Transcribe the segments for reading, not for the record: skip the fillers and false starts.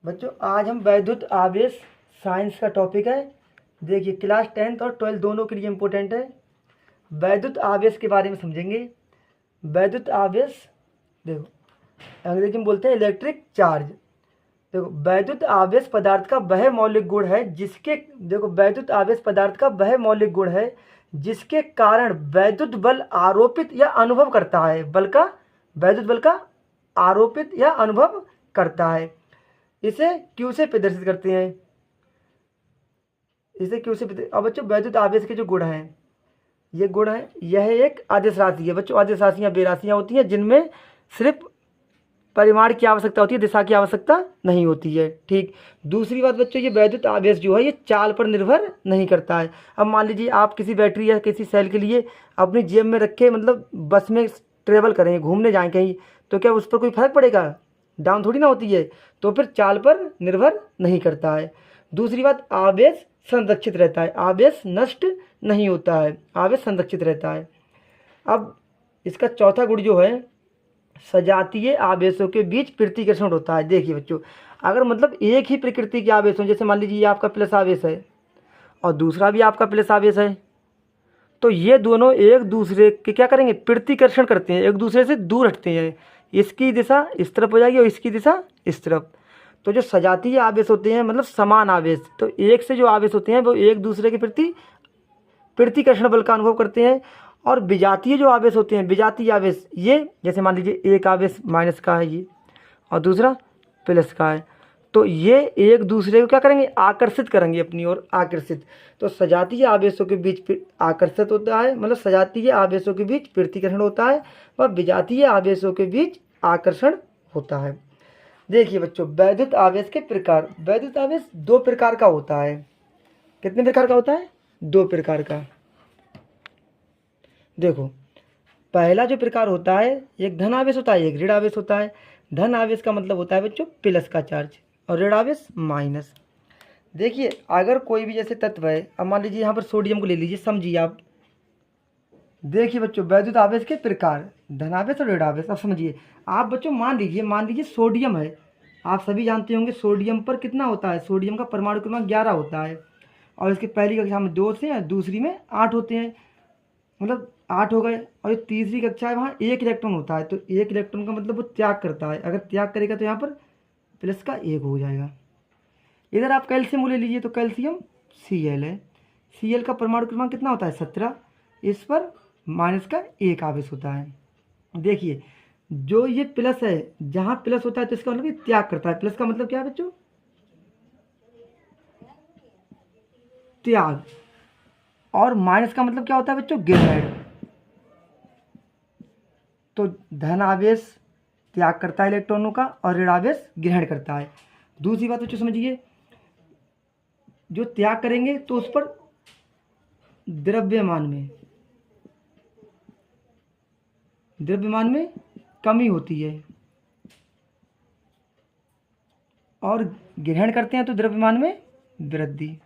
बच्चों आज हम वैद्युत आवेश साइंस का टॉपिक है। देखिए क्लास 10th और 12th दोनों के लिए इम्पोर्टेंट है। वैद्युत आवेश के बारे में समझेंगे। वैद्युत आवेश देखो अंग्रेजी में बोलते हैं इलेक्ट्रिक चार्ज। देखो वैद्युत आवेश पदार्थ का वह मौलिक गुण है जिसके वैद्युत आवेश पदार्थ का वह मौलिक गुण है जिसके कारण वैद्युत बल आरोपित या अनुभव करता है। वैद्युत बल का आरोपित या अनुभव करता है। इसे क्यू से प्रदर्शित करते हैं। अब बच्चों वैद्युत आवेश के जो गुण हैं, ये गुण है, यह एक आदेश राशि है। बच्चों आदेश राशियाँ बेराशियाँ होती हैं जिनमें सिर्फ परिमाण की आवश्यकता होती है, दिशा की आवश्यकता नहीं होती है। ठीक। दूसरी बात बच्चों, ये वैद्युत आवेश जो है ये चाल पर निर्भर नहीं करता है। अब मान लीजिए आप किसी बैटरी या किसी सेल के लिए अपनी जेब में रखे, मतलब बस में ट्रेवल करें, घूमने जाएं कहीं, तो क्या उस पर कोई फर्क पड़ेगा? डाउन थोड़ी ना होती है, तो फिर चाल पर निर्भर नहीं करता है। दूसरी बात, आवेश संरक्षित रहता है, आवेश नष्ट नहीं होता है, आवेश संरक्षित रहता है। अब इसका चौथा गुण जो है, सजातीय आवेशों के बीच प्रतिकर्षण होता है। देखिए बच्चों, अगर मतलब एक ही प्रकृति के आवेश हो, जैसे मान लीजिए ये आपका प्लस आवेश है और दूसरा भी आपका प्लस आवेश है, तो ये दोनों एक दूसरे के क्या करेंगे? प्रतिकर्षण करते हैं, एक दूसरे से दूर हटते हैं। इसकी दिशा इस तरफ हो जाएगी और इसकी दिशा इस तरफ। तो जो सजातीय आवेश होते हैं, मतलब समान आवेश, तो एक से जो आवेश होते हैं वो एक दूसरे के प्रति प्रतिकर्षण बल का अनुभव करते हैं। और विजातीय जो आवेश होते हैं, विजातीय आवेश, ये जैसे मान लीजिए एक आवेश माइनस का है ये और दूसरा प्लस का है, तो ये एक दूसरे को क्या करेंगे? आकर्षित करेंगे अपनी ओर, आकर्षित। तो सजातीय आवेशों के बीच आकर्षित होता है, मतलब सजातीय आवेशों के बीच प्रतिकर्षण होता है, व विजातीय आवेशों के बीच आकर्षण होता है। देखिए बच्चों, वैद्युत आवेश के प्रकार। वैद्युत आवेश दो प्रकार का होता है। कितने प्रकार का होता है? दो प्रकार का। देखो पहला जो प्रकार होता है, एक धन आवेश होता है, एक ऋण आवेश होता है। धन आवेश का मतलब होता है बच्चों प्लस का चार्ज, और ऋण आवेश माइनस। देखिए अगर कोई भी जैसे तत्व है, अब मान लीजिए यहाँ पर सोडियम को ले लीजिए, समझिए आप। देखिए बच्चों वैद्युत आवेश के प्रकार, धनावेश और ऋण आवेश। अब समझिए आप बच्चों, मान लीजिए सोडियम है। आप सभी जानते होंगे सोडियम पर कितना होता है? सोडियम का परमाणु क्रमांक 11 होता है, और इसकी पहली कक्षा में 2 से, दूसरी में 8 होते हैं, मतलब 8 हो गए। और ये तीसरी कक्षा है, वहाँ 1 इलेक्ट्रॉन होता है, तो 1 इलेक्ट्रॉन का मतलब वो त्याग करता है। अगर त्याग करेगा तो यहाँ पर प्लस का 1 हो जाएगा। इधर आप कैल्शियम को ले लीजिए, तो कैल्शियम Cl है। Cl का परमाणु क्रमांक कितना होता है? 17। इस पर माइनस का 1 आवेश होता है। देखिए जो ये प्लस है, जहाँ प्लस होता है तो इसका मतलब ये त्याग करता है। प्लस का मतलब क्या है बच्चों? त्याग। और माइनस का मतलब क्या होता है बच्चों? ग्रेड। तो धन आवेश त्याग करता है इलेक्ट्रॉनों का, और ऋण आवेश ग्रहण करता है। दूसरी बात बच्चों समझिए, जो त्याग करेंगे तो उस पर द्रव्यमान में कमी होती है, और ग्रहण करते हैं तो द्रव्यमान में वृद्धि।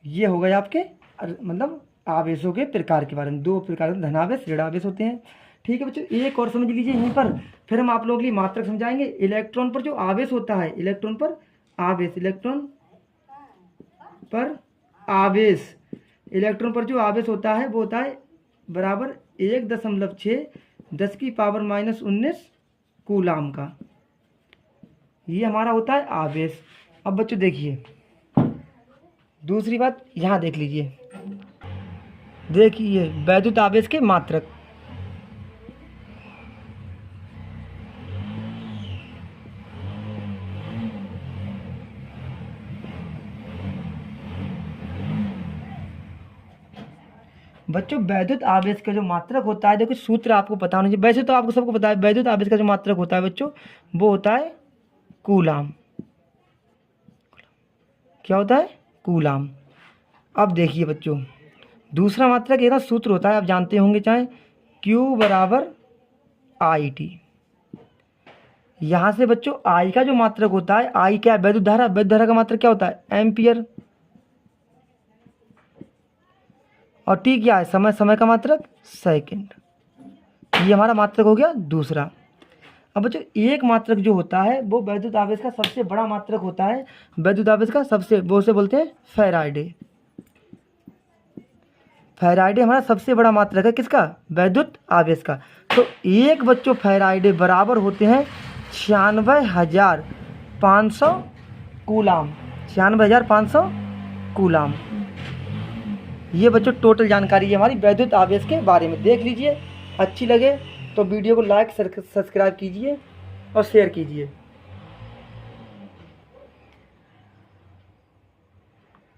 ये हो गए आपके मतलब आवेशों के प्रकार के बारे में। दो प्रकार के धनावेश, ऋणावेश होते हैं। ठीक है बच्चों, एक और समझ लीजिए यहीं पर, फिर हम आप लोगों के लिए मात्रक समझाएंगे। इलेक्ट्रॉन पर जो आवेश होता है, इलेक्ट्रॉन पर आवेश, इलेक्ट्रॉन पर जो आवेश होता है वो होता है बराबर 1.6 10⁻⁻19 कूलाम का। ये हमारा होता है आवेश। अब बच्चों देखिए दूसरी बात, यहाँ देख लीजिए, देखिए वैद्युत आवेश के मात्रक। बच्चों वैद्युत आवेश का जो मात्रक होता है, देखो सूत्र आपको पता होना चाहिए, वैसे तो आपको सबको पता है। वैद्युत आवेश का जो मात्रक होता है बच्चों, वो होता है कूलाम। क्या होता है? कूलाम। अब देखिए बच्चों, दूसरा मात्रक एक सूत्र होता है, आप जानते होंगे, चाहे Q बराबर I/T। यहाँ से बच्चों I का जो मात्रक होता है, I क्या है? वैद्युत धारा। वैद्युत धारा का मात्रक क्या होता है? एम्पियर। और टी क्या है, समय, समय का मात्रक सेकंड। ये हमारा मात्रक हो गया दूसरा। अब बच्चों एक मात्रक जो होता है वो वैद्युत आवेश का सबसे बड़ा मात्रक होता है, वैद्युत आवेश का सबसे, वो उसे बोलते हैं फैराडे। फैराडे हमारा सबसे बड़ा मात्रक है किसका, वैद्युत आवेश का। तो एक बच्चों फैराडे बराबर होते हैं 96,500 कूलाम, 96,500 कूलाम। ये बच्चों टोटल जानकारी है हमारी वैद्युत आवेश के बारे में, देख लीजिए। अच्छी लगे तो वीडियो को लाइक सब्सक्राइब कीजिए और शेयर कीजिए।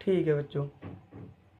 ठीक है बच्चों।